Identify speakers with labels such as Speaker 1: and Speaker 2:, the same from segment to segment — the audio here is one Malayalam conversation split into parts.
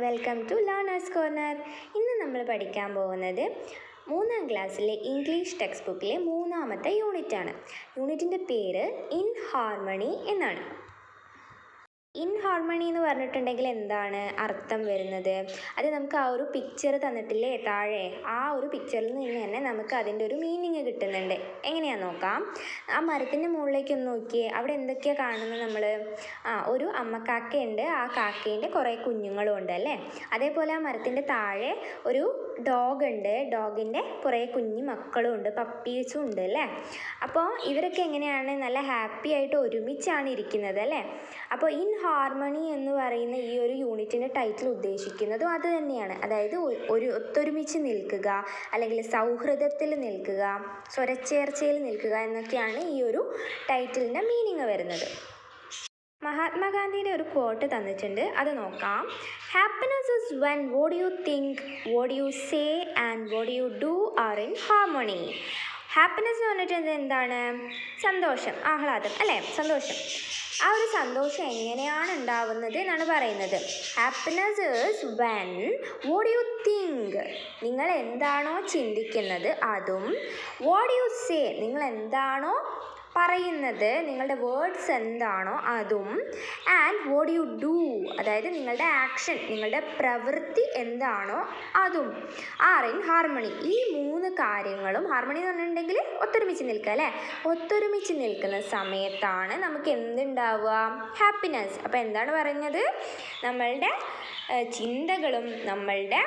Speaker 1: Welcome to learners corner. ഇന്ന് നമ്മൾ പഠിക്കാൻ പോകുന്നത് 3ാം ക്ലാസ്സിലെ ഇംഗ്ലീഷ് ടെക്സ്റ്റ് ബുക്കിലെ 3ാമത്തെ യൂണിറ്റാണ്. യൂണിറ്റിൻ്റെ പേര് ഇൻ ഹാർമണി എന്നാണ്. ഇൻ ഹാർമണി എന്ന് പറഞ്ഞിട്ടുണ്ടെങ്കിൽ എന്താണ് അർത്ഥം വരുന്നത്? അത് നമുക്ക് ആ ഒരു പിക്ചർ തന്നിട്ടില്ലേ താഴെ, ആ ഒരു പിക്ചറിൽ നിന്ന് തന്നെ നമുക്ക് അതിൻ്റെ ഒരു മീനിങ് കിട്ടുന്നുണ്ട്. എങ്ങനെയാണെന്ന് നോക്കാം. ആ മരത്തിൻ്റെ മുകളിലേക്ക് ഒന്ന് നോക്കിയേ, അവിടെ എന്തൊക്കെയാണ് കാണുന്നത് നമ്മൾ? ഒരു അമ്മക്കാക്കയുണ്ട്, ആ കാക്കേൻ്റെ കുറേ കുഞ്ഞുങ്ങളും ഉണ്ട് അല്ലേ. അതേപോലെ ആ മരത്തിൻ്റെ താഴെ ഒരു ഡോഗ് ഉണ്ട്, ഡോഗിൻ്റെ കുറേ കുഞ്ഞു മക്കളും ഉണ്ട്, പപ്പീസും ഉണ്ട് അല്ലേ. അപ്പോൾ ഇവരൊക്കെ എങ്ങനെയാണ് നല്ല ഹാപ്പി ആയിട്ട് ഒരുമിച്ചാണ് ഇരിക്കുന്നത് അല്ലേ. അപ്പോൾ ഇൻ ഹാർമണി എന്ന് പറയുന്ന ഈ ഒരു യൂണിറ്റിൻ്റെ ടൈറ്റിൽ ഉദ്ദേശിക്കുന്നതും അത് തന്നെയാണ്. അതായത് ഒത്തൊരുമിച്ച് നിൽക്കുക, അല്ലെങ്കിൽ സൗഹൃദത്തിൽ നിൽക്കുക, സ്വരച്ചേർച്ചയിൽ നിൽക്കുക എന്നൊക്കെയാണ് ഈ ഒരു ടൈറ്റിലിൻ്റെ മീനിങ് വരുന്നത്. മഹാത്മാഗാന്ധിയുടെ ഒരു കോട്ട് തന്നിട്ടുണ്ട്, അത് നോക്കാം. Happiness is when what you think, what you say and what you do are in harmony. Happiness എന്ന് പറഞ്ഞിട്ട് എന്താണ്? സന്തോഷം, ആഹ്ലാദം അല്ലേ, സന്തോഷം. ആ ഒരു സന്തോഷം എങ്ങനെയാണ് ഉണ്ടാവുന്നത് എന്നാണ് പറയുന്നത്. Happiness is when what you think, നിങ്ങൾ എന്താണോ ചിന്തിക്കുന്നത് അതും, വാട്ട് യു സേ, നിങ്ങൾ എന്താണോ പറയുന്നത്, നിങ്ങളുടെ വേർഡ്സ് എന്താണോ അതും, ആൻഡ് വാട്ട് യു ഡു, അതായത് നിങ്ങളുടെ ആക്ഷൻ, നിങ്ങളുടെ പ്രവൃത്തി എന്താണോ അതും, ആർ ഇൻ ഹാർമണി. ഈ 3 കാര്യങ്ങളും, ഹാർമണി എന്ന് പറഞ്ഞിട്ടുണ്ടെങ്കിൽ ഒത്തൊരുമിച്ച് നിൽക്കുക അല്ലേ. ഒത്തൊരുമിച്ച് നിൽക്കുന്ന സമയത്താണ് നമുക്ക് എന്തുണ്ടാവുക? ഹാപ്പിനെസ്. അപ്പോൾ എന്താണ് പറയുന്നത്? നമ്മളുടെ ചിന്തകളും നമ്മളുടെ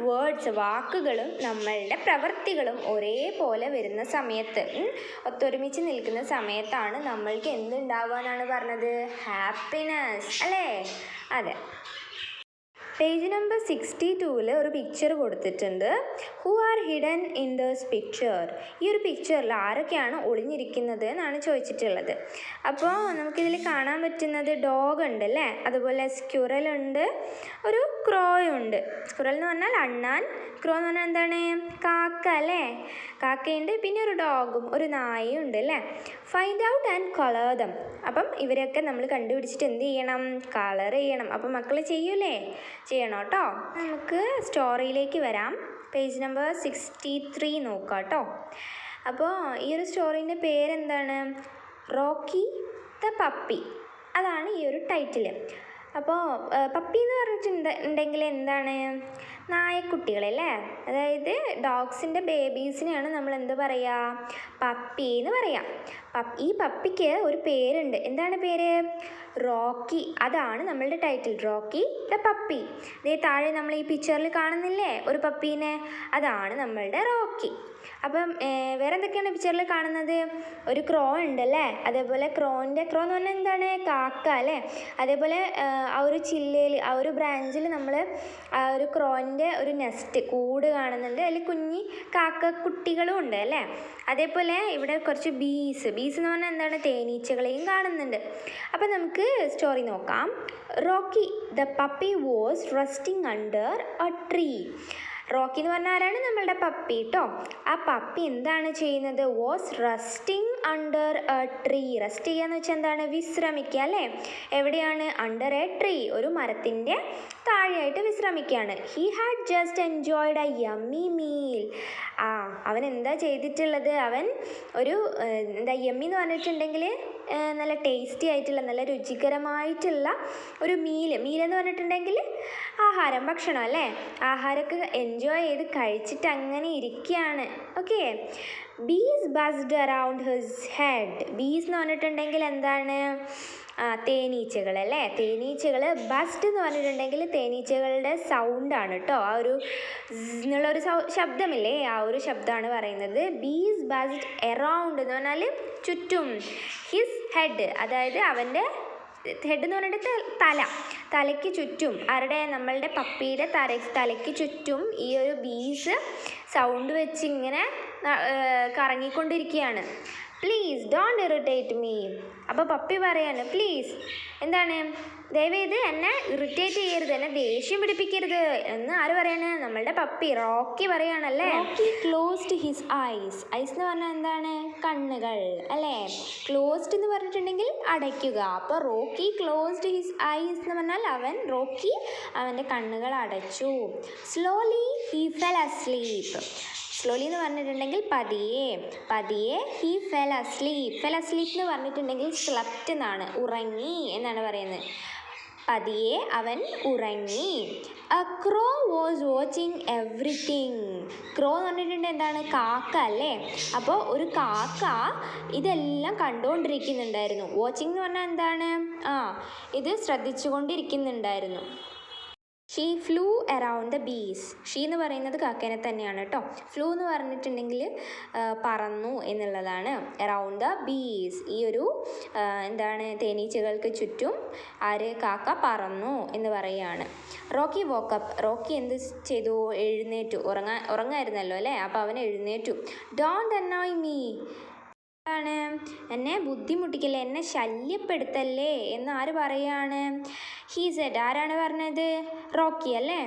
Speaker 1: വേർഡ്സ്, വാക്കുകളും നമ്മളുടെ പ്രവൃത്തികളും ഒരേപോലെ വരുന്ന സമയത്ത്, ഒത്തൊരുമിച്ച് നിൽക്കുന്ന സമയത്താണ് നമ്മൾക്ക് എന്തുണ്ടാവുക എന്നാണ് പറഞ്ഞത്? ഹാപ്പിനെസ് അല്ലേ. അതെ. പേജ് നമ്പർ 62 ഒരു പിക്ചർ കൊടുത്തിട്ടുണ്ട്. Who are hidden in this picture. ഈ ഒരു പിക്ചറിൽ ആരൊക്കെയാണ് ഒളിഞ്ഞിരിക്കുന്നത് എന്നാണ് ചോദിച്ചിട്ടുള്ളത്. അപ്പോൾ നമുക്കിതിൽ കാണാൻ പറ്റുന്നത് ഡോഗ് ഉണ്ട് അല്ലേ, അതുപോലെ സ്ക്യുറൽ ഉണ്ട്, ഒരു ക്രോയും ഉണ്ട്. സ്ക്യുറൽ എന്ന് പറഞ്ഞാൽ അണ്ണാൻ, ക്രോ എന്ന് പറഞ്ഞാൽ എന്താണ്? കാക്ക അല്ലേ. കാക്കയുണ്ട്, പിന്നെ ഒരു ഡോഗും ഒരു നായയും ഉണ്ട് അല്ലേ. Find out and colour dum. അപ്പം ഇവരെയൊക്കെ നമ്മൾ കണ്ടുപിടിച്ചിട്ട് എന്ത് ചെയ്യണം? കളർ ചെയ്യണം. അപ്പം മക്കൾ ചെയ്യൂലേ? ചെയ്യണം കേട്ടോ. നമുക്ക് സ്റ്റോറിയിലേക്ക് വരാം. പേജ് നമ്പർ 63 നോക്കാം കേട്ടോ. അപ്പോൾ ഈ ഒരു സ്റ്റോറീൻ്റെ പേരെന്താണ്? Rocky the puppy. അതാണ് ഈ ഒരു ടൈറ്റിൽ. അപ്പോൾ പപ്പി എന്ന് പറഞ്ഞിട്ടുണ്ടെങ്കിൽ എന്താണ്? നായക്കുട്ടികളല്ലേ. അതായത് ഡോഗ്സിൻ്റെ ബേബീസിനെയാണ് നമ്മൾ എന്ത് പറയുക? പപ്പി എന്ന് പറയാം. ഈ പപ്പിക്ക് ഒരു പേരുണ്ട്. എന്താണ് പേര്? റോക്കി. അതാണ് നമ്മളുടെ ടൈറ്റിൽ, റോക്കി ദ പപ്പി. ഇതേ താഴെ നമ്മൾ ഈ പിക്ചറിൽ കാണുന്നില്ലേ ഒരു പപ്പീനെ? അതാണ് നമ്മളുടെ റോക്കി. അപ്പം വേറെ എന്തൊക്കെയാണ് പിക്ചറിൽ കാണുന്നത്? ഒരു ക്രോ ഉണ്ടല്ലേ. അതേപോലെ ക്രോ എന്ന് പറഞ്ഞാൽ എന്താണ്? കാക്ക അല്ലേ. അതേപോലെ ആ ഒരു ചില്ലയിൽ, ആ ഒരു ബ്രാഞ്ചിൽ നമ്മൾ ആ ഒരു ക്രോൻ്റെ ഒരു നെസ്റ്റ്, കൂട് കാണുന്നുണ്ട്. അതിൽ കുഞ്ഞി കാക്കക്കുട്ടികളും ഉണ്ട് അല്ലേ. അതേപോലെ ഇവിടെ കുറച്ച് ബീസ് എന്ന് പറഞ്ഞാൽ എന്താണ്? തേനീച്ചകളെയും കാണുന്നുണ്ട്. അപ്പം നമുക്ക് സ്റ്റോറി നോക്കാം. Rocky the puppy was resting under A tree. Rocky എന്ന് പറഞ്ഞാൽ ആരാണ്? നമ്മളുടെ പപ്പി കേട്ടോ. ആ പപ്പി എന്താണ് ചെയ്യുന്നത്? Was resting under A tree. Rest ചെയ്യാന്ന് വെച്ചാൽ എന്താണ്? വിശ്രമിക്കുക അല്ലേ. എവിടെയാണ്? അണ്ടർ എ ട്രീ, ഒരു മരത്തിൻ്റെ താഴെയായിട്ട് വിശ്രമിക്കുകയാണ്. He had just enjoyed a yummy meal. അവൻ എന്താ ചെയ്തിട്ടുള്ളത്? അവൻ ഒരു യമ്മി എന്ന് പറഞ്ഞിട്ടുണ്ടെങ്കിൽ നല്ല ടേസ്റ്റി ആയിട്ടുള്ള, നല്ല രുചികരമായിട്ടുള്ള ഒരു മീലെന്ന് പറഞ്ഞിട്ടുണ്ടെങ്കിൽ ആഹാരം, ഭക്ഷണം അല്ലേ. ആഹാരമൊക്കെ എൻജോയ് ചെയ്ത് കഴിച്ചിട്ട് അങ്ങനെ ഇരിക്കുകയാണ്. ഓക്കെ. ബീസ് ബസ്ഡ് അറൗണ്ട് ഹിസ് ഹെഡ്. ബീസ് എന്ന് പറഞ്ഞിട്ടുണ്ടെങ്കിൽ എന്താണ്? തേനീച്ചകൾ അല്ലേ. തേനീച്ചകൾ. ബസ്ഡ് എന്ന് പറഞ്ഞിട്ടുണ്ടെങ്കിൽ തേനീച്ചകളുടെ സൗണ്ടാണ് കേട്ടോ. ആ ഒരു എന്നുള്ളൊരു ശബ്ദമില്ലേ, ആ ഒരു ശബ്ദമാണ് പറയുന്നത്. ബീസ് ബസ്ഡ് എറൗണ്ട് എന്ന് പറഞ്ഞാൽ ചുറ്റും. ഹിസ് ഹെഡ്, അതായത് അവൻ്റെ ഹെഡ് എന്ന് പറഞ്ഞിട്ട് തലയ്ക്ക് ചുറ്റും. ആരുടെ? നമ്മളുടെ പപ്പിയുടെ തലയ്ക്ക് ചുറ്റും ഈ ഒരു ബീസ് സൗണ്ട് വെച്ച് ഇങ്ങനെ കറങ്ങിക്കൊണ്ടിരിക്കുകയാണ്. Please don't irritate me. അപ്പോൾ പപ്പി പറയാണ്, പ്ലീസ് എന്താണ്? ദയവേത് എന്നെ ഇറിറ്റേറ്റ് ചെയ്യരുത്, എന്നെ എന്നെ ദേഷ്യം പിടിപ്പിക്കരുത് എന്ന് ആര് പറയാണ്? നമ്മളുടെ പപ്പി റോക്കി പറയാണല്ലേ. Rocky closed his eyes. Eyes എന്ന് പറഞ്ഞാൽ എന്താണ്? കണ്ണുകൾ അല്ലേ. ക്ലോസ്ഡ് എന്ന് പറഞ്ഞിട്ടുണ്ടെങ്കിൽ അടയ്ക്കുക. അപ്പോൾ റോക്കി ക്ലോസ്ഡ് ഹിസ് ഐസ് എന്ന് പറഞ്ഞാൽ റോക്കി അവൻ്റെ കണ്ണുകൾ അടച്ചു. Slowly he fell asleep. Slowly എന്ന് പറഞ്ഞിട്ടുണ്ടെങ്കിൽ പതിയെ he fell asleep. Fell asleep എന്ന് പറഞ്ഞിട്ടുണ്ടെങ്കിൽ സ്ലെപ്റ്റ് എന്നാണ്, ഉറങ്ങി എന്നാണ് പറയുന്നത്. പതിയെ അവൻ ഉറങ്ങി. A crow was watching everything. Crow എന്ന് പറഞ്ഞിട്ടുണ്ടെങ്കിൽ എന്താണ്? കാക്ക അല്ലേ. അപ്പോൾ ഒരു കാക്ക ഇതെല്ലാം കണ്ടുകൊണ്ടിരിക്കുന്നുണ്ടായിരുന്നു. വാച്ചിങ് എന്ന് പറഞ്ഞാൽ എന്താണ്? ഇത് ശ്രദ്ധിച്ചു കൊണ്ടിരിക്കുന്നുണ്ടായിരുന്നു. She flew around the bees. She എന്ന് പറയുന്നത് കാക്കേനെ തന്നെയാണ് കേട്ടോ. ഫ്ലൂ എന്ന് പറഞ്ഞിട്ടുണ്ടെങ്കിൽ പറന്നു എന്നുള്ളതാണ്. അറൗണ്ട് ദ ബീസ്, ഈ ഒരു തേനീച്ചകൾക്ക് ചുറ്റും കാക്ക പറന്നു എന്ന് പറയുകയാണ്. Rocky woke up. റോക്കി എന്ത് ചെയ്തു? എഴുന്നേറ്റു. ഉറങ്ങായിരുന്നല്ലോ അല്ലേ. അപ്പോൾ അവൻ എഴുന്നേറ്റു. Don't annoy me. എന്നെ ബുദ്ധിമുട്ടിക്കല്ലേ, എന്നെ ശല്യപ്പെടുത്തല്ലേ എന്ന് ആര് പറയാണ്? He said. ആരാണ് പറഞ്ഞത്? റോക്കി അല്ലേ.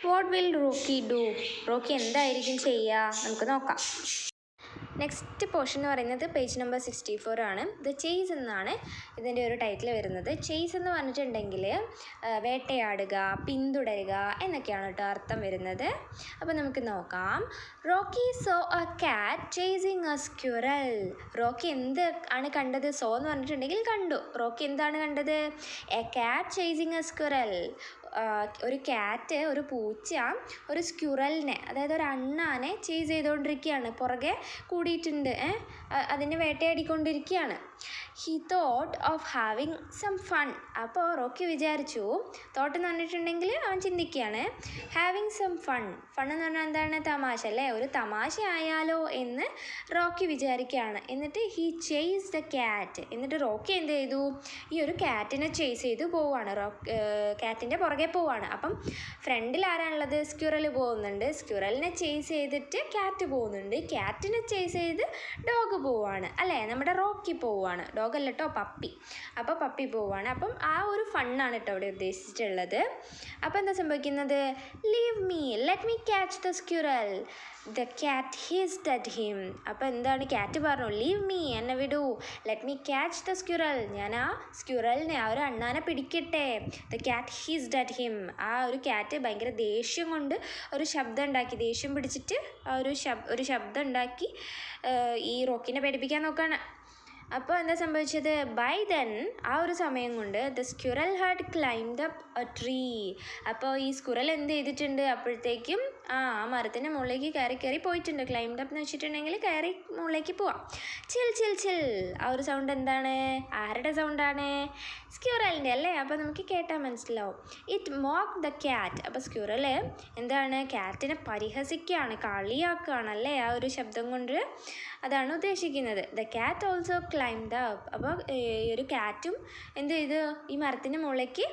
Speaker 1: What will Rocky do? Rocky എന്തായിരിക്കും ചെയ്യുക? നമുക്ക് നോക്കാം. നെക്സ്റ്റ് പോർഷൻ എന്ന് പറയുന്നത് പേജ് നമ്പർ 64 ആണ്. ദ ചേസ് എന്നാണ് ഇതിൻ്റെ ഒരു ടൈറ്റിൽ വരുന്നത്. ചേസ് എന്ന് പറഞ്ഞിട്ടുണ്ടെങ്കിൽ വേട്ടയാടുക, പിന്തുടരുക എന്നൊക്കെയാണ് കേട്ടോ അർത്ഥം വരുന്നത്. അപ്പോൾ നമുക്ക് നോക്കാം. റോക്കി സോ എ കാറ്റ് ചേസിങ് എ സ്ക്വിറൽ. റോക്കി എന്ത് ആണ് കണ്ടത്? സോ എന്ന് പറഞ്ഞിട്ടുണ്ടെങ്കിൽ കണ്ടു. റോക്കി എന്താണ് കണ്ടത്? എ കാറ്റ് ചേസിങ് എ സ്ക്വിറൽ. ഒരു കാറ്റ്, ഒരു പൂച്ച ഒരു സ്ക്വിറലിനെ, അതായത് ഒരു അണ്ണാനെ ചേസ് ചെയ്തുകൊണ്ടിരിക്കുകയാണ്. പുറകെ കൂടിയിട്ടുണ്ട്, അതിനെ വേട്ടയാടിക്കൊണ്ടിരിക്കുകയാണ്. He thought of having some fun. അപ്പോൾ റോക്കി വിചാരിച്ചു, തോട്ട് എന്ന് പറഞ്ഞിട്ടുണ്ടെങ്കിൽ അവൻ ചിന്തിക്കുകയാണ്, ഹാവിങ് സം ഫൺ. ഫൺ എന്ന് പറഞ്ഞാൽ എന്താണ്? തമാശ അല്ലേ. ഒരു തമാശ ആയാലോ എന്ന് റോക്കി വിചാരിക്കുകയാണ്. എന്നിട്ട് ഹി ചേസ് ദ ക്യാറ്റ്. എന്നിട്ട് റോക്കി എന്ത് ചെയ്തു? ഈ ഒരു ക്യാറ്റിനെ ചേസ് ചെയ്ത് പോവുകയാണ്. ക്യാറ്റിൻ്റെ പുറകെ പോവുകയാണ്. അപ്പം ഫ്രണ്ടിൽ ആരാണുള്ളത്? സ്ക്വിറൽ പോകുന്നുണ്ട്. സ്ക്വിറലിനെ ചേസ് ചെയ്തിട്ട് ക്യാറ്റ് പോകുന്നുണ്ട്. ക്യാറ്റിനെ ചേസ് ചെയ്ത് ഡോഗ് പോവുകയാണ് അല്ലേ. നമ്മുടെ റോക്കി പോവുകയാണ്. ഡോഗ് അല്ല കേട്ടോ, പപ്പി. അപ്പോൾ പപ്പി പോവുകയാണ്. അപ്പം ആ ഒരു ഫണ്ണാണ് കേട്ടോ അവിടെ ഉദ്ദേശിച്ചിട്ടുള്ളത്. അപ്പോൾ എന്താ സംഭവിക്കുന്നത്? Leave me, let me catch the squirrel. The cat hissed at him. അപ്പോൾ എന്താണ്? ക്യാറ്റ് പറഞ്ഞു, ലീവ് മീ, എന്നെ വിടൂ, let me catch the squirrel, ഞാൻ ആ സ്ക്വിറലിനെ, ആ ഒരു അണ്ണാനെ പിടിക്കട്ടെ. The cat hissed at him. ആ ഒരു ക്യാറ്റ് ഭയങ്കര ദേഷ്യം കൊണ്ട് ഒരു ശബ്ദം ഉണ്ടാക്കി, ദേഷ്യം പിടിച്ചിട്ട് ഒരു ശബ്ദം ഉണ്ടാക്കി ഈ റോക്കിനെ പേടിപ്പിക്കാൻ നോക്കുകയാണ്. അപ്പോൾ എന്താ സംഭവിച്ചത്? ബൈ ദെൻ, ആ ഒരു സമയം കൊണ്ട് the squirrel had climbed up A tree. അപ്പോൾ ഈ സ്ക്വിറൽ എന്ത് ചെയ്തിട്ടുണ്ട്? അപ്പോഴത്തേക്കും ആ മരത്തിൻ്റെ മുകളിലേക്ക് കയറി പോയിട്ടുണ്ട്. ക്ലൈംഡ് അപ്പ് എന്ന് വെച്ചിട്ടുണ്ടെങ്കിൽ കയറി മുകളിലേക്ക് പോവാം. ചിൽ ചിൽ ചിൽ. ആ ഒരു സൗണ്ട് എന്താണ്? ആരുടെ സൗണ്ടാണ്? സ്ക്വിറലിൻ്റെ അല്ലേ. അപ്പോൾ നമുക്ക് കേട്ടാൽ മനസ്സിലാവും. It mock the cat. അപ്പോൾ സ്ക്വിറൽ എന്താണ്? ക്യാറ്റിനെ പരിഹസിക്കുകയാണ്, കളിയാക്കുകയാണ് അല്ലേ ആ ഒരു ശബ്ദം കൊണ്ട്. അതാണ് ഉദ്ദേശിക്കുന്നത്. The cat also climbed up. അപ്പോൾ ഈ ഒരു ക്യാറ്റും എന്ത് ചെയ്തു? ഈ മരത്തിൻ്റെ മുകളിലേക്ക്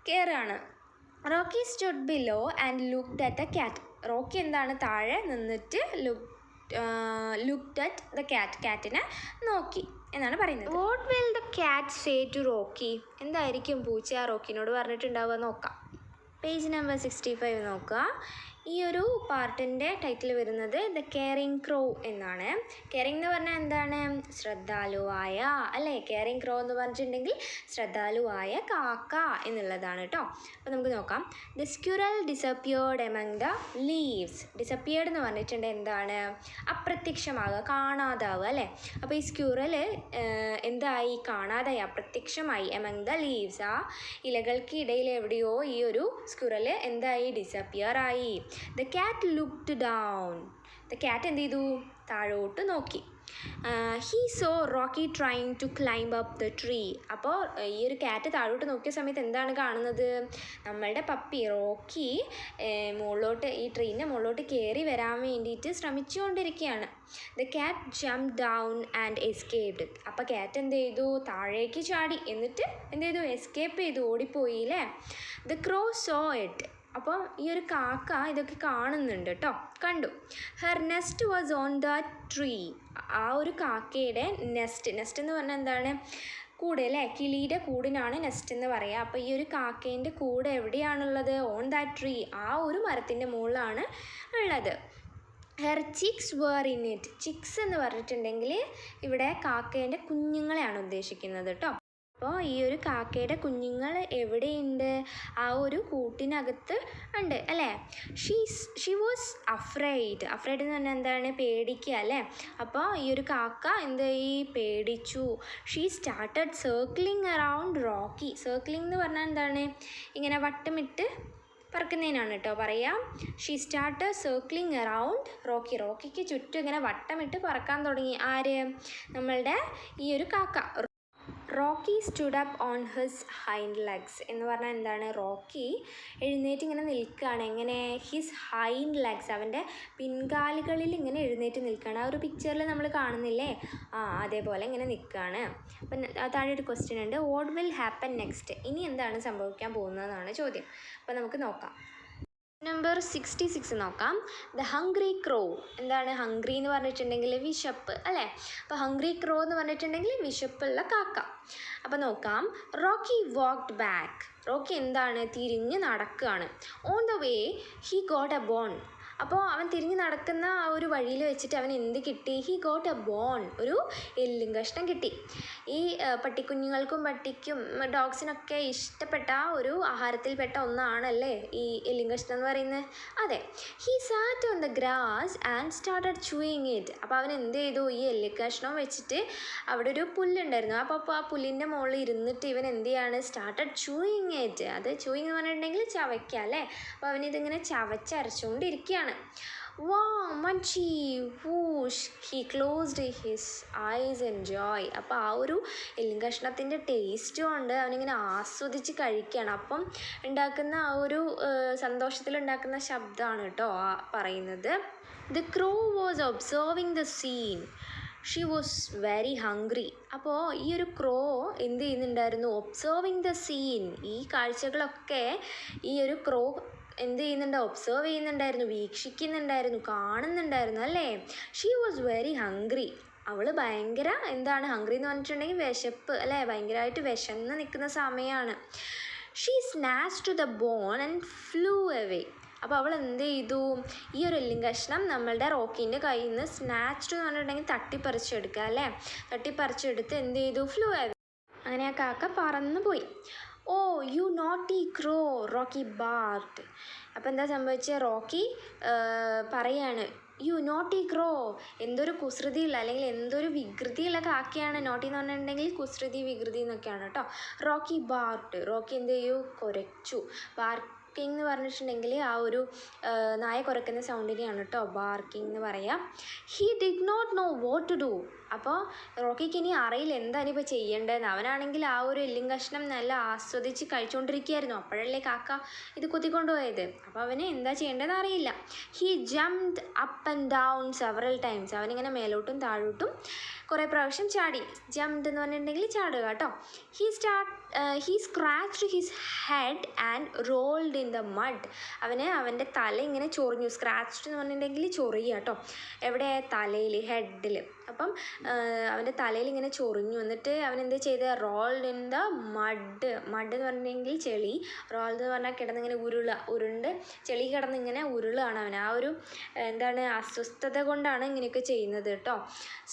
Speaker 1: കയറുകയാണ്. Rocky stood below and looked at the cat. Rocky എന്താണ്? താഴെ നിന്നിട്ട് ലുക്ക്ഡ് അറ്റ് ദ ക്യാറ്റ്. ക്യാറ്റിനെ നോക്കി എന്നാണ് പറയുന്നത്. What will the cat say to Rocky? എന്തായിരിക്കും പൂച്ച റോക്കിനോട് പറഞ്ഞിട്ടുണ്ടാവുക? നോക്കാം. പേജ് നമ്പർ 65 നോക്കുക. ഈ ഒരു പാർട്ടിൻ്റെ ടൈറ്റിൽ വരുന്നത് ദ കെയറിങ് ക്രോ എന്നാണ്. കെയറിങ് എന്ന് പറഞ്ഞാൽ എന്താണ്? ശ്രദ്ധാലുവായ അല്ലേ. കെയറിങ് ക്രോ എന്ന് പറഞ്ഞിട്ടുണ്ടെങ്കിൽ ശ്രദ്ധാലുവായ കാക്ക എന്നുള്ളതാണ് കേട്ടോ. അപ്പോൾ നമുക്ക് നോക്കാം. The squirrel disappeared among the leaves. Disappeared എന്ന് പറഞ്ഞിട്ടുണ്ടെങ്കിൽ എന്താണ്? അപ്രത്യക്ഷമാകുക, കാണാതാവുക അല്ലേ. അപ്പോൾ ഈ സ്ക്വിറൽ എന്തായി? കാണാതായി, അപ്രത്യക്ഷമായി. എമംഗ് ദ ലീവ്സ്, ആ ഇലകൾക്ക് ഇടയിൽ എവിടെയോ ഈ ഒരു സ്ക്വിറൽ എന്തായി? ഡിസപ്പിയർ ആയി. The cat looked down. The cat എന്ത് ചെയ്തു? താഴോട്ട് നോക്കി. He saw Rocky trying to climb up the tree. അപ്പോൾ ഈ ഒരു ക്യാറ്റ് താഴോട്ട് നോക്കിയ സമയത്ത് എന്താണ് കാണുന്നത്? നമ്മളുടെ പപ്പി റോക്കി മുകളിലോട്ട്, ഈ ട്രീൻ്റെ മുകളിലോട്ട് കയറി വരാൻ വേണ്ടിയിട്ട് ശ്രമിച്ചുകൊണ്ടിരിക്കുകയാണ്. The cat jumped down and escaped. അപ്പോൾ ക്യാറ്റ് എന്ത് ചെയ്തു? താഴേക്ക് ചാടി. എന്നിട്ട് എന്ത് ചെയ്തു? എസ്കേപ്പ് ചെയ്തു, ഓടിപ്പോയി അല്ലേ. The crow saw it. അപ്പോൾ ഈ ഒരു കാക്ക ഇതൊക്കെ കാണുന്നുണ്ട് കേട്ടോ, കണ്ടു. Her nest was on the tree. ആ ഒരു കാക്കയുടെ നെസ്റ്റ് എന്ന് പറഞ്ഞാൽ എന്താണ്? കൂട് അല്ലേ, കിളിയുടെ കൂടിനാണ് നെസ്റ്റ് എന്ന് പറയുക. അപ്പോൾ ഈ ഒരു കാക്കേൻ്റെ കൂട് എവിടെയാണുള്ളത്? ഓൺ ദാറ്റ് ട്രീ, ആ ഒരു മരത്തിൻ്റെ മുകളിലാണ് ഉള്ളത്. Her chicks were in it. Chicks എന്ന് പറഞ്ഞിട്ടുണ്ടെങ്കിൽ ഇവിടെ കാക്കേൻ്റെ കുഞ്ഞുങ്ങളെയാണ് ഉദ്ദേശിക്കുന്നത് കേട്ടോ. അപ്പോൾ ഈ ഒരു കാക്കയുടെ കുഞ്ഞുങ്ങൾ എവിടെയുണ്ട്? ആ ഒരു കൂട്ടിനകത്ത് ഉണ്ട് അല്ലേ. She was afraid. അഫ്രൈഡ് എന്ന് പറഞ്ഞാൽ എന്താണ്? പേടിക്കുക അല്ലേ. അപ്പോൾ ഈ ഒരു കാക്ക പേടിച്ചു. She started circling around Rocky. Circling എന്ന് പറഞ്ഞാൽ എന്താണ്? ഇങ്ങനെ വട്ടമിട്ട് പറക്കുന്നതിനാണ് കേട്ടോ പറയാം. She started circling around Rocky. റോക്കിക്ക് ചുറ്റും ഇങ്ങനെ വട്ടമിട്ട് പറക്കാൻ തുടങ്ങി. ആര്? നമ്മളുടെ ഈ ഒരു കാക്ക. Rocky stood up on his hind legs എന്ന് പറഞ്ഞാൽ എന്താണ്? റോക്കി എഴുന്നേറ്റ് ഇങ്ങനെ നിൽക്കുകയാണ്. എങ്ങനെ? ഹിസ് ഹൈൻഡ് ലെഗ്സ്, അവൻ്റെ പിൻകാലുകളിൽ ഇങ്ങനെ എഴുന്നേറ്റ് നിൽക്കുകയാണ്. ആ ഒരു പിക്ചറിൽ നമ്മൾ കാണുന്നില്ലേ? അതേപോലെ ഇങ്ങനെ നിൽക്കുകയാണ്. അപ്പം താഴെ ഒരു ക്വസ്റ്റ്യൻ ഉണ്ട്, വാട്ട് വിൽ ഹാപ്പൻ നെക്സ്റ്റ്? ഇനി എന്താണ് സംഭവിക്കാൻ പോകുന്നതെന്നാണ് ചോദ്യം. അപ്പം നമുക്ക് നോക്കാം. നമ്പർ 66 നോക്കാം. ദ ഹംഗ്രി ക്രോ. എന്താണ് ഹംഗ്രി എന്ന് പറഞ്ഞിട്ടുണ്ടെങ്കിൽ? വിശപ്പ് അല്ലേ. അപ്പോൾ ഹംഗ്രി ക്രോ എന്ന് പറഞ്ഞിട്ടുണ്ടെങ്കിൽ വിശപ്പുള്ള കാക്ക. അപ്പോൾ നോക്കാം. Rocky walked back. റോക്കി എന്താണ്? തിരിഞ്ഞ് നടക്കുകയാണ്. On the way he got a bone. അപ്പോൾ അവൻ തിരിഞ്ഞ് നടക്കുന്ന ആ ഒരു വഴിയിൽ വെച്ചിട്ട് അവൻ എന്ത് കിട്ടി? He got a bone. ഒരു എല്ലും കഷ്ണം കിട്ടി. ഈ പട്ടിക്കുഞ്ഞുങ്ങൾക്കും പട്ടിക്കും ഡോഗ്സിനൊക്കെ ഇഷ്ടപ്പെട്ട ഒരു ആഹാരത്തിൽപ്പെട്ട ഒന്നാണല്ലേ ഈ എല്ലും കഷ്ണം എന്ന് പറയുന്നത്. അതെ. He SAT on the grass and started chewing it. അപ്പോൾ അവൻ എന്ത് ചെയ്തു? ഈ എല്ല് കഷ്ണം വെച്ചിട്ട് അവിടെ ഒരു പുല്ലുണ്ടായിരുന്നു. അപ്പോൾ ആ പുല്ലിൻ്റെ മുകളിൽ ഇരുന്നിട്ട് ഇവൻ എന്ത് ചെയ്യാണ്? Started chewing it. അത് ചൂയിങ് എന്ന് പറഞ്ഞിട്ടുണ്ടെങ്കിൽ ചവയ്ക്കുക അല്ലേ. അപ്പോൾ അവനിതിങ്ങനെ ചവച്ചരച്ചുകൊണ്ടിരിക്കുകയാണ്. Wow, munchy, whoosh, he closed his eyes in joy. അപ്പോൾ ആ ഒരു എല്ലും കഷ്ണത്തിൻ്റെ ടേസ്റ്റ് കൊണ്ട് അവനിങ്ങനെ ആസ്വദിച്ച് കഴിക്കുകയാണ്. അപ്പം ഉണ്ടാക്കുന്ന ആ ഒരു സന്തോഷത്തിലുണ്ടാക്കുന്ന ശബ്ദമാണ് കേട്ടോ ആ പറയുന്നത്. The crow was observing the scene. She was very hungry. അപ്പോൾ ഈ ഒരു ക്രോ എന്ത് ചെയ്യുന്നുണ്ടായിരുന്നു? Observing the scene. ഈ കാഴ്ചകളൊക്കെ ഈ ഒരു ക്രോ എന്ത് ചെയ്യുന്നുണ്ട്? ഒബ്സർവ് ചെയ്യുന്നുണ്ടായിരുന്നു, വീക്ഷിക്കുന്നുണ്ടായിരുന്നു, കാണുന്നുണ്ടായിരുന്നു അല്ലേ. She was very hungry. അവൾ ഭയങ്കര എന്താണ്? ഹംഗ്രി എന്ന് പറഞ്ഞിട്ടുണ്ടെങ്കിൽ വിശപ്പ് അല്ലേ. ഭയങ്കരമായിട്ട് വിശന്ന് നിൽക്കുന്ന സമയമാണ്. She snatched to the bone and flew away. അപ്പോൾ അവൾ എന്ത് ചെയ്തു? ഈ ഒരു എല്ലും കഷ്ണം നമ്മളുടെ റോക്കീൻ്റെ കയ്യിൽ നിന്ന് സ്നാച്ച്ഡ് എന്ന് പറഞ്ഞിട്ടുണ്ടെങ്കിൽ തട്ടിപ്പറിച്ചെടുക്കുക അല്ലേ. തട്ടിപ്പറിച്ചെടുത്ത് എന്ത് ചെയ്തു? Flew away. അങ്ങനെ ആ കാക്ക പറന്നു പോയി. Oh you naughty crow, Rocky barked. അപ്പോൾ എന്താ സംഭവിച്ചത്? റോക്കി പറയാണ്, യു നോട്ടി ക്രോ. എന്തൊരു കുസൃതിയുള്ള അല്ലെങ്കിൽ എന്തൊരു വികൃതിയുള്ള കാക്കയാണ്. നോട്ടി എന്ന് പറഞ്ഞിട്ടുണ്ടെങ്കിൽ കുസൃതി, വികൃതി എന്നൊക്കെയാണ് കേട്ടോ. റോക്കി ബാർക്ക്ഡ്. റോക്കി എന്ത് ചെയ്യൂ? കുരച്ചു. ബാർക്കിംഗ് എന്ന് പറഞ്ഞിട്ടുണ്ടെങ്കിൽ ആ ഒരു നായ കുരക്കുന്ന സൗണ്ടിനെയാണ് കേട്ടോ ബാർക്കിംഗ് എന്ന് പറയുക. He did not know what to do. അപ്പോൾ റോക്കിക്ക് ഇനി അറിയില്ല എന്താണ് ഇപ്പോൾ ചെയ്യേണ്ടതെന്ന്. അവനാണെങ്കിൽ ആ ഒരു എല്ലും കഷ്ണം നല്ല ആസ്വദിച്ച് കഴിച്ചുകൊണ്ടിരിക്കുകയായിരുന്നു. അപ്പോഴല്ലേ കാക്ക ഇത് കുത്തിക്കൊണ്ടുപോയത്. അപ്പോൾ അവന് എന്താ ചെയ്യേണ്ടതെന്ന് അറിയില്ല. He jumped up and down several times. അവനിങ്ങനെ മേലോട്ടും താഴോട്ടും കുറേ പ്രാവശ്യം ചാടി. ജംപ്ഡ് എന്ന് പറഞ്ഞിട്ടുണ്ടെങ്കിൽ ചാടുക കേട്ടോ. He scratched his head and rolled in the mud. അവൻ്റെ തല ഇങ്ങനെ ചൊറിഞ്ഞു. സ്ക്രാച്ച്ഡ് എന്ന് പറഞ്ഞിട്ടുണ്ടെങ്കിൽ ചൊറിയുക കേട്ടോ. എവിടെ? തലയിൽ, ഹെഡിൽ. അപ്പം അവൻ്റെ തലയിൽ ഇങ്ങനെ ചൊറിഞ്ഞു. എന്നിട്ട് അവൻ എന്ത് ചെയ്ത്? Rolled in the mud. Mud എന്ന് പറഞ്ഞിട്ടുണ്ടെങ്കിൽ ചെളി. റോൾഡ് എന്ന് പറഞ്ഞാൽ കിടന്നിങ്ങനെ ഉരുണ്ട് ചെളി കിടന്നിങ്ങനെ ഉരുളാണ് അവൻ. ആ ഒരു എന്താണ് അസ്വസ്ഥത കൊണ്ടാണ് ഇങ്ങനെയൊക്കെ ചെയ്യുന്നത് കേട്ടോ.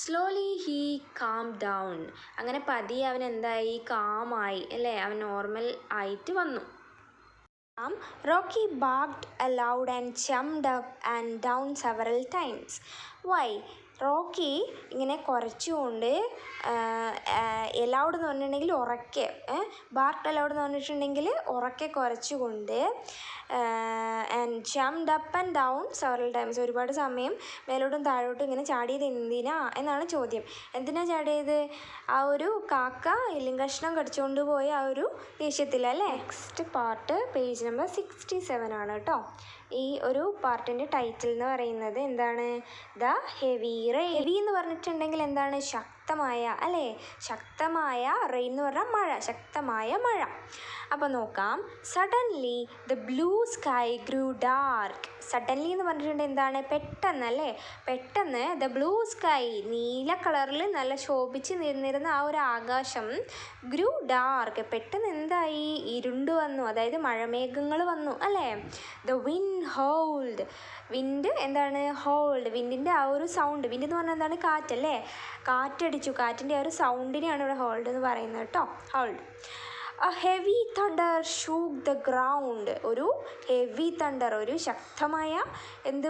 Speaker 1: Slowly he calm down. അങ്ങനെ പതിയെ അവൻ എന്തായി? കാമായി അല്ലേ. അവൻ നോർമൽ ആയിട്ട് വന്നു. Rocky barked aloud and jumped up and down several times. Why? Rocky ഇങ്ങനെ കുറച്ചുകൊണ്ട് എലൗഡ് എന്ന് പറഞ്ഞിട്ടുണ്ടെങ്കിൽ ഉറക്കെ, ബാർക്ക്ഡ് അലൗഡ് എന്ന് പറഞ്ഞിട്ടുണ്ടെങ്കിൽ ഉറക്കെ കുറച്ചുകൊണ്ട് and jumped up and down several times. ഒരുപാട് സമയം മേലോട്ടും താഴോട്ടും ഇങ്ങനെ ചാടിയത് എന്തിനാ എന്നാണ് ചോദ്യം. എന്തിനാ ചാടിയത്? ആ ഒരു കാക്ക എല്ലും കഷ്ണം കടിച്ചുകൊണ്ട് പോയ ആ ഒരു ദേഷ്യത്തിൽ അല്ലേ. നെക്സ്റ്റ് പാർട്ട് പേജ് നമ്പർ 67 ആണ് കേട്ടോ. ഈ ഒരു പാർട്ടിൻ്റെ ടൈറ്റിൽ എന്ന് പറയുന്നത് എന്താണ്? The heavy rain. ഹെവി എന്ന് പറഞ്ഞിട്ടുണ്ടെങ്കിൽ എന്താണ്? ശക്തമായ ശക്തമായ അല്ലേ, ശക്തമായ റെയിൻ എന്ന് പറഞ്ഞാൽ മഴ, ശക്തമായ മഴ. അപ്പോൾ നോക്കാം, suddenly the blue sky grew dark. Suddenly എന്ന് പറഞ്ഞിട്ടുണ്ടെങ്കിൽ എന്താണ്, പെട്ടെന്ന് അല്ലേ, പെട്ടെന്ന് ദ ബ്ലൂ സ്കൈ നീല കളറിൽ നല്ല ശോഭിച്ച് നിന്നിരുന്ന ആ ഒരു ആകാശം ഗ്രൂ ഡാർക്ക് പെട്ടെന്ന് എന്തായി, ഇരുണ്ടു വന്നു, അതായത് മഴമേഘങ്ങൾ വന്നു അല്ലേ. ദ വിൻഡ് ഹോൾഡ്, വിൻഡ് എന്താണ്, ഹോൾഡ്, വിൻഡിൻ്റെ ആ ഒരു സൗണ്ട്, വിൻഡ് എന്ന് പറഞ്ഞാൽ എന്താണ്, കാറ്റല്ലേ, കാറ്റടിച്ചു, കാറ്റിൻ്റെ ആ ഒരു സൗണ്ടിനെയാണ് ഇവിടെ ഹോൾഡ് എന്ന് പറയുന്നത് കേട്ടോ, hold. A heavy thunder shook the ground. ഒരു ഹെവി തണ്ടർ, ഒരു ശക്തമായ എന്ത്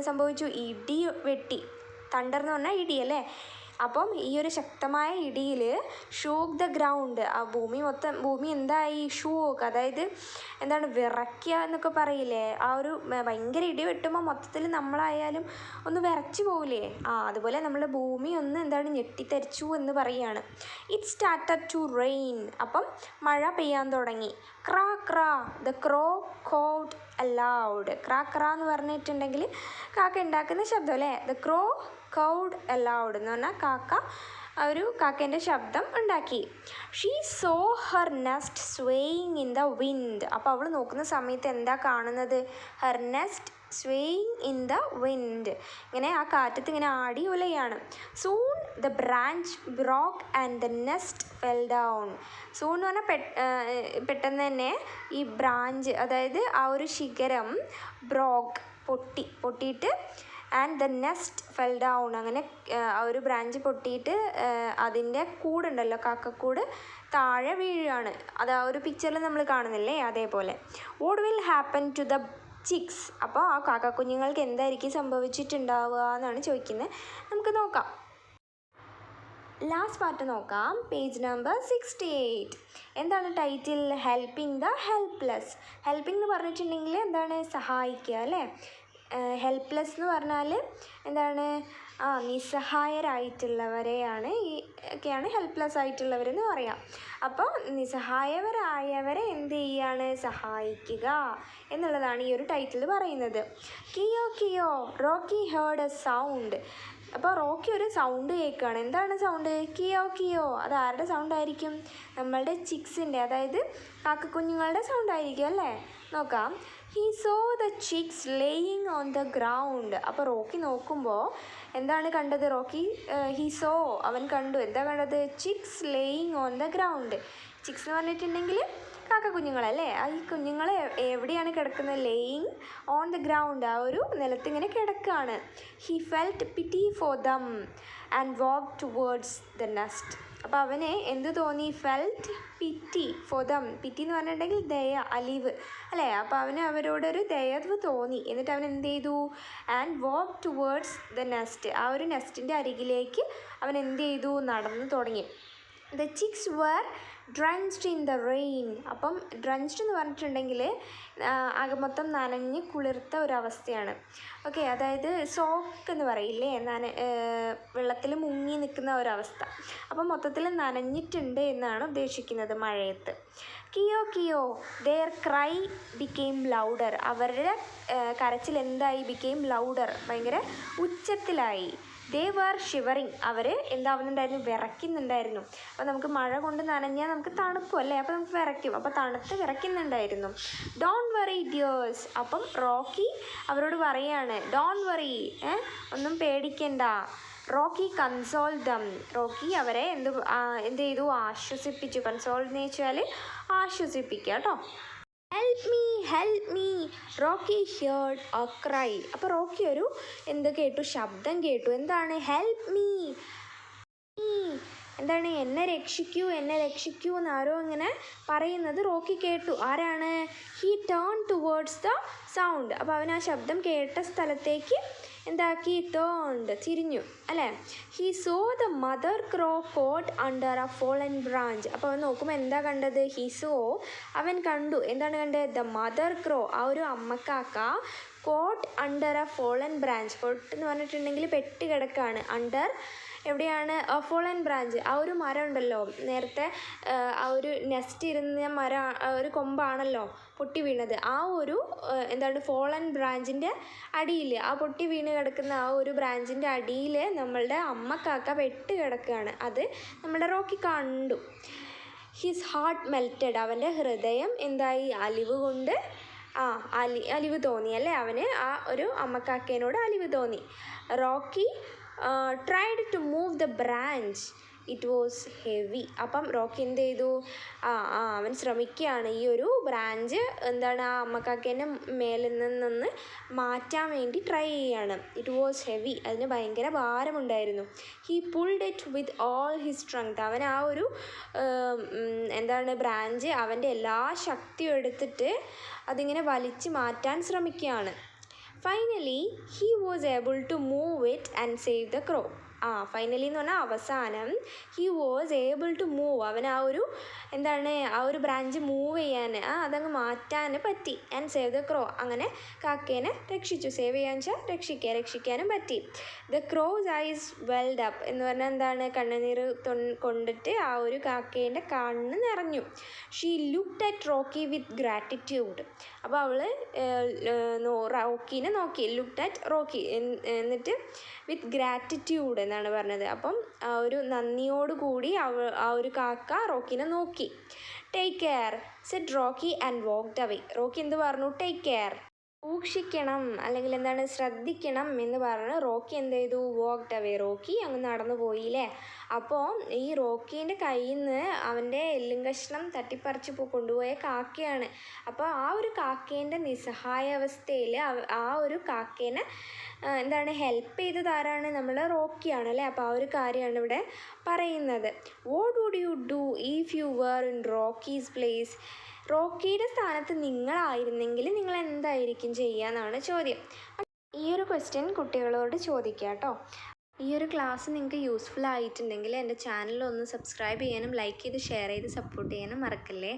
Speaker 1: സംഭവിച്ചു, ഇടി വെട്ടി. തണ്ടർ എന്ന് പറഞ്ഞാൽ ഇടി അല്ലേ. അപ്പം ഈ ഒരു ശക്തമായ ഇടിയിൽ ഷൂക്ക് ദ ഗ്രൗണ്ട്, ആ ഭൂമി എന്തായി, ഷൂക്ക്, അതായത് എന്താണ്, വിറയ്ക്കുക എന്നൊക്കെ പറയില്ലേ, ആ ഒരു ഭയങ്കര ഇടി വെട്ടുമ്പോൾ മൊത്തത്തിൽ നമ്മളായാലും ഒന്ന് വിറച്ച് പോവില്ലേ, അതുപോലെ നമ്മുടെ ഭൂമി ഒന്ന് എന്താണ്, ഞെട്ടിത്തെറിച്ചു എന്ന് പറയുകയാണ്. ഇറ്റ് സ്റ്റാർട്ടഡ് ടു റെയിൻ, അപ്പം മഴ പെയ്യാൻ തുടങ്ങി. ക്രാ ക്രാ ദ ക്രോ കോഡ് അലൗഡ്. ക്രാ ക്രാ എന്ന് പറഞ്ഞിട്ടുണ്ടെങ്കിൽ കാക്ക ഉണ്ടാക്കുന്ന ശബ്ദം അല്ലേ. ദ ക്രോ കൗഡ് അലൗഡ് എന്ന് പറഞ്ഞാൽ കാക്ക ഒരു കാക്കേൻ്റെ ശബ്ദം ഉണ്ടാക്കി. She saw her nest swaying in the wind. അപ്പോൾ അവൾ നോക്കുന്ന സമയത്ത് എന്താ കാണുന്നത്, her nest swaying in the wind, ഇങ്ങനെ ആ കാറ്റത്ത് ഇങ്ങനെ ആടി ഉലയാണ്. Soon the branch broke and the nest fell down. Soon എന്ന് പറഞ്ഞാൽ പെട്ടെന്ന് തന്നെ ഈ ബ്രാഞ്ച്, അതായത് ആ ഒരു ശിഖരം ബ്രോക്ക് പൊട്ടിയിട്ട് and the nest fell down, അങ്ങനെ ആ ഒരു ബ്രാഞ്ച് പൊട്ടിയിട്ട് അതിൻ്റെ കൂടുണ്ടല്ലോ, കാക്കക്കൂട് താഴെ വീഴുകയാണ്. അത് ആ ഒരു പിക്ചറിൽ നമ്മൾ കാണുന്നില്ലേ, അതേപോലെ. What will happen to the chicks. അപ്പോൾ ആ കാക്കക്കുഞ്ഞുങ്ങൾക്ക് എന്തായിരിക്കും സംഭവിച്ചിട്ടുണ്ടാവുക എന്നാണ് ചോദിക്കുന്നത്. നമുക്ക് നോക്കാം, ലാസ്റ്റ് പാർട്ട് നോക്കാം, പേജ് നമ്പർ 68. എന്താണ് title, helping the helpless. Helping എന്ന് പറഞ്ഞിട്ടുണ്ടെങ്കിൽ എന്താണ്, സഹായിക്കുക അല്ലേ. ഹെൽപ്ലെസ് എന്ന് പറഞ്ഞാൽ എന്താണ്, നിസ്സഹായരായിട്ടുള്ളവരെയാണ് ഒക്കെയാണ് ഹെൽപ്ലെസ് ആയിട്ടുള്ളവരെന്ന് പറയാം. അപ്പോൾ നിസ്സഹായവരായവരെ എന്ത് ചെയ്യാണ്, സഹായിക്കുക എന്നുള്ളതാണ് ഈ ഒരു ടൈറ്റിൽ പറയുന്നത്. കിയോ കിയോ റോക്കി ഹേർഡ് എ സൗണ്ട്. അപ്പോൾ റോക്കി ഒരു സൗണ്ട് കേൾക്കുകയാണ്. എന്താണ് സൗണ്ട്, കിയോ കിയോ. അത് ആരുടെ സൗണ്ട് ആയിരിക്കും, നമ്മളുടെ ചിക്സിൻ്റെ, അതായത് കാക്കക്കുഞ്ഞുങ്ങളുടെ സൗണ്ട് ആയിരിക്കും അല്ലേ. നോക്കാം, he saw the chicks laying on the ground. അപ്പോൾ റോക്കി നോക്കുമ്പോൾ എന്താണ് കണ്ടത്, ഹീ സോ, അവൻ കണ്ടു, എന്താ കണ്ടത്, chicks laying on the ground. Chicks എന്ന് പറഞ്ഞിട്ടുണ്ടെങ്കിൽ കാക്കക്കുഞ്ഞുങ്ങളല്ലേ. ഈ കുഞ്ഞുങ്ങൾ എവിടെയാണ് കിടക്കുന്നത്, ലേയിങ് ഓൺ ദ ഗ്രൗണ്ട്, ആ ഒരു നിലത്തിങ്ങനെ കിടക്കുകയാണ്. He felt പിറ്റി for them and walk towards the nest. അപ്പോൾ അവന് എന്ത് തോന്നി, ഫെൽറ്റ് പിറ്റി ഫോർ ദം. പിറ്റി എന്ന് പറഞ്ഞിട്ടുണ്ടെങ്കിൽ ദയ, അലിവ് അല്ലേ. അപ്പോൾ അവന് അവരോടൊരു ദയവ് തോന്നി. എന്നിട്ട് അവൻ എന്ത് ചെയ്തു, and walk towards the nest, ആ ഒരു നെസ്റ്റിൻ്റെ അരികിലേക്ക് അവൻ എന്ത് ചെയ്തു, നടന്നു തുടങ്ങി. The chicks were drenched in the rain. അപ്പം ഡ്രഞ്ച്ഡ് എന്ന് പറഞ്ഞിട്ടുണ്ടെങ്കിൽ ആകെ മൊത്തം നനഞ്ഞ് കുളിർത്ത ഒരവസ്ഥയാണ്. ഓക്കെ, അതായത് സോക്ക് എന്ന് പറയില്ലേ, വെള്ളത്തിൽ മുങ്ങി നിൽക്കുന്ന ഒരവസ്ഥ. അപ്പം മൊത്തത്തിൽ നനഞ്ഞിട്ടുണ്ട് എന്നാണ് ഉദ്ദേശിക്കുന്നത് മഴയത്ത്. കിയോ കിയോ ദെയർ ക്രൈ ബിക്കെയിം ലൗഡർ. അവരുടെ കരച്ചിൽ എന്തായി, ബിക്കെയിം ലൗഡർ, ഭയങ്കര ഉച്ചത്തിലായി. ദേ വർ ഷിവറിങ്. അവർ എന്താവുന്നുണ്ടായിരുന്നു, വിറയ്ക്കുന്നുണ്ടായിരുന്നു. അപ്പോൾ നമുക്ക് മഴ കൊണ്ട് നനഞ്ഞാൽ നമുക്ക് തണുക്കും അല്ലേ, അപ്പോൾ നമുക്ക് വിറയ്ക്കും. അപ്പോൾ തണുത്ത് വിറയ്ക്കുന്നുണ്ടായിരുന്നു. Don't worry dears. അപ്പം റോക്കി അവരോട് പറയാണ്, ഡോണ്ട് വറി, ഒന്നും പേടിക്കണ്ട. Rocky console dum. റോക്കി അവരെ എന്ത് ചെയ്തു, ആശ്വസിപ്പിച്ചു. കൺസോൾ എന്ന് വെച്ചാൽ ആശ്വസിപ്പിക്കുക കേട്ടോ. Help me Rocky heard A cry. അപ്പോൾ റോക്കി ഒരു കേട്ടു, ശബ്ദം കേട്ടു. എന്താണ്, ഹെൽപ്പ് മീ, എന്താണ്, എന്നെ രക്ഷിക്കൂ എന്ന് ആരോ ഇങ്ങനെ പറയുന്നത് റോക്കി കേട്ടു. ആരാണ്, he turn towards the sound. അപ്പോൾ അവൻ ആ ശബ്ദം കേട്ട സ്ഥലത്തേക്ക് എന്താക്കി, ടേൺഡ്, തിരിഞ്ഞു അല്ലേ. He saw the mother crow caught under a fallen branch. അപ്പോൾ അവൻ നോക്കുമ്പോൾ എന്താ കണ്ടത്, ഹീ സോ, അവൻ കണ്ടു. എന്താണ് കണ്ടത്, ദ മദർ ക്രോ, ആ ഒരു അമ്മക്കാക്ക, caught under a fallen branch. Caught എന്ന് പറഞ്ഞിട്ടുണ്ടെങ്കിൽ പെട്ട് കിടക്കാണ്. അണ്ടർ എവിടെയാണ്, ഫോളൻ ബ്രാഞ്ച്, ആ ഒരു മരം ഉണ്ടല്ലോ, നേരത്തെ ആ ഒരു നെസ്റ്റ് ഇരുന്ന മരം, ഒരു കൊമ്പാണല്ലോ പൊട്ടി വീണത് ആ ഒരു എന്താണ് ഫോളൻ ബ്രാഞ്ചിൻ്റെ അടിയിൽ, ആ പൊട്ടി വീണ് കിടക്കുന്ന ആ ഒരു ബ്രാഞ്ചിൻ്റെ അടിയിൽ നമ്മളുടെ അമ്മക്കാക്ക പെട്ട് കിടക്കുകയാണ്. അത് നമ്മുടെ റോക്കി കണ്ടു. ഹിസ് ഹാർട്ട് മെൽറ്റഡ്, അവൻ്റെ ഹൃദയം എന്തായി, അലിവ് കൊണ്ട് അലിവ് തോന്നി അല്ലേ, അവന് ആ ഒരു അമ്മക്കാക്കേനോട് അലിവ് തോന്നി. Rocky tried to move the branch, it was heavy. അപ്പം റോക്കി എന്ത് ചെയ്തു, അവൻ ശ്രമിക്കുകയാണ് ഈ ഒരു ബ്രാഞ്ച് എന്താണ് ആ അമ്മക്കാക്കേൻ്റെ മേലിൽ നിന്ന് മാറ്റാൻ വേണ്ടി ട്രൈ ചെയ്യാണ്. ഇറ്റ് വാസ് ഹെവി, അതിന് ഭയങ്കര ഭാരമുണ്ടായിരുന്നു. He pulled it with all his strength, അവൻ ആ ഒരു എന്താണ് ബ്രാഞ്ച് അവൻ്റെ എല്ലാ ശക്തിയും എടുത്തിട്ട് അതിങ്ങനെ വലിച്ച് മാറ്റാൻ ശ്രമിക്കുകയാണ്. Finally he was able to move it and save the crow. Finally എന്ന് പറഞ്ഞാൽ അവസാനം he was able to move, അവൻ ആ ഒരു എന്താണ് ആ ഒരു ബ്രാഞ്ച് മൂവ് ചെയ്യാൻ അതങ്ങ് മാറ്റാൻ പറ്റി. ആൻഡ് സേവ് ദ ക്രോ, അങ്ങനെ കാക്കേനെ രക്ഷിച്ചു. സേവ് ചെയ്യാന്ന് വെച്ചാൽ രക്ഷിക്കാനും പറ്റി. The crow's eyes welled up എന്ന് പറഞ്ഞാൽ എന്താണ്, കണ്ണുനീർ കൊണ്ടിട്ട് ആ ഒരു കാക്കേൻ്റെ കണ്ണ് നിറഞ്ഞു. She looked at Rocky with gratitude, അപ്പോൾ അവൾ റോക്കീനെ നോക്കി. ലുക്ക്ഡ് അറ്റ് റോക്കി എന്നിട്ട് വിത്ത് ഗ്രാറ്റിറ്റ്യൂഡ് എന്നാണ് പറഞ്ഞത്. അപ്പം ആ ഒരു നന്ദിയോടുകൂടി ആ ഒരു കാക്ക റോക്കിനെ നോക്കി. Take care said Rocky and walked away. Rocky എന്ത് പറഞ്ഞു, ടേക്ക് കെയർ, സൂക്ഷിക്കണം അല്ലെങ്കിൽ എന്താണ് ശ്രദ്ധിക്കണം എന്ന് പറഞ്ഞ് റോക്കി എന്ത് ചെയ്തു, വാക്ക്ഡ് അവേ, റോക്കി അങ്ങ് നടന്നു പോയില്ലേ. അപ്പോൾ ഈ റോക്കീൻ്റെ കയ്യിൽ നിന്ന് അവൻ്റെ എല്ലും കഷ്ണം തട്ടിപ്പറിച്ച് കൊണ്ടുപോയ കാക്കയാണ്. അപ്പോൾ ആ ഒരു കാക്കേൻ്റെ നിസ്സഹായാവസ്ഥയിൽ ആ ഒരു കാക്കേനെ എന്താണ് ഹെൽപ്പ് ചെയ്തത് ആരാണ്, നമ്മൾ റോക്കിയാണ് അല്ലേ. അപ്പോൾ ആ ഒരു കാര്യമാണ് ഇവിടെ പറയുന്നത്. What would you do if you were in Rocky's place, റോക്കിയുടെ സ്ഥാനത്ത് നിങ്ങളായിരുന്നെങ്കിൽ നിങ്ങൾ എന്തായിരിക്കും ചെയ്യുക എന്നാണ് ചോദ്യം. ഈ ഒരു ക്വസ്റ്റ്യൻ കുട്ടികളോട് ചോദിക്കുക കേട്ടോ. ഈ ഒരു ക്ലാസ് നിങ്ങൾക്ക് യൂസ്ഫുൾ ആയിട്ടുണ്ടെങ്കിൽ എൻ്റെ ചാനൽ ഒന്ന് സബ്സ്ക്രൈബ് ചെയ്യാനും ലൈക്ക് ചെയ്ത് ഷെയർ ചെയ്ത് സപ്പോർട്ട് ചെയ്യാനും മറക്കല്ലേ.